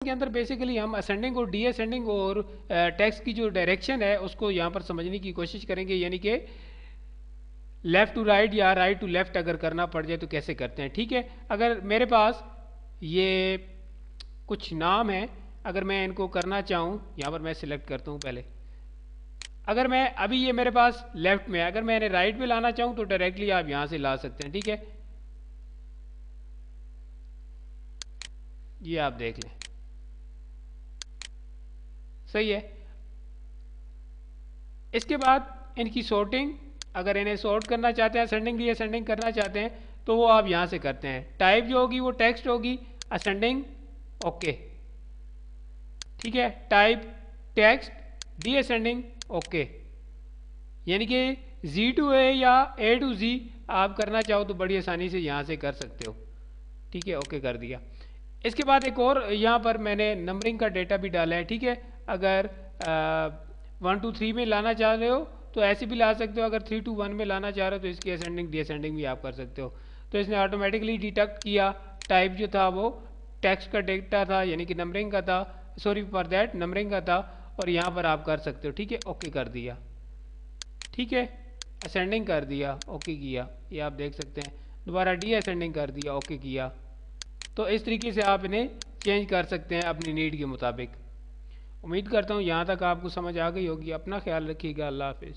के अंदर बेसिकली हम असेंडिंग और डीअसेंडिंग और टेक्स्ट की जो डायरेक्शन है उसको यहाँ पर समझने की कोशिश करेंगे, यानी कि लेफ़्ट टू राइट या राइट टू लेफ़्ट अगर करना पड़ जाए तो कैसे करते हैं। ठीक है, अगर मेरे पास ये कुछ नाम है, अगर मैं इनको करना चाहूँ, यहाँ पर मैं सिलेक्ट करता हूँ पहले। अगर मैं अभी ये मेरे पास लेफ्ट में है, अगर मैं इन्हें राइट में लाना चाहूँ तो डायरेक्टली आप यहाँ से ला सकते हैं। ठीक है, ये आप देख लें, सही है। इसके बाद इनकी सॉर्टिंग, अगर इन्हें सॉर्ट करना चाहते हैं, असेंडिंग डीअसेंडिंग करना चाहते हैं तो वो आप यहाँ से करते हैं। टाइप जो होगी वो टेक्स्ट होगी, असेंडिंग ओके, ठीक है, टाइप टेक्स्ट, डीअसेंडिंग ओके, यानी कि Z to A या A to Z आप करना चाहो तो बड़ी आसानी से यहाँ से कर सकते हो। ठीक है, ओके कर दिया। इसके बाद एक और यहाँ पर मैंने नंबरिंग का डेटा भी डाला है। ठीक है, अगर 1 to 3 में लाना चाह रहे हो तो ऐसे भी ला सकते हो, अगर 3 to 1 में लाना चाह रहे हो तो इसकी असेंडिंग डीअसेंडिंग भी आप कर सकते हो। तो इसने ऑटोमेटिकली डिटेक्ट किया, टाइप जो था वो टेक्स्ट का डेटा था, यानी कि नंबरिंग का था, सॉरी फॉर दैट नंबरिंग का था, और यहाँ पर आप कर सकते हो। ठीक है, ओके कर दिया। ठीक है, असेंडिंग कर दिया, ओके किया, ये आप देख सकते हैं। दोबारा डीअसेंडिंग कर दिया, ओके किया। तो इस तरीके से आप इन्हें चेंज कर सकते हैं अपनी नीड के मुताबिक। उम्मीद करता हूँ यहाँ तक आपको समझ आ गई होगी। अपना ख्याल रखिएगा, अल्लाह हाफिज़।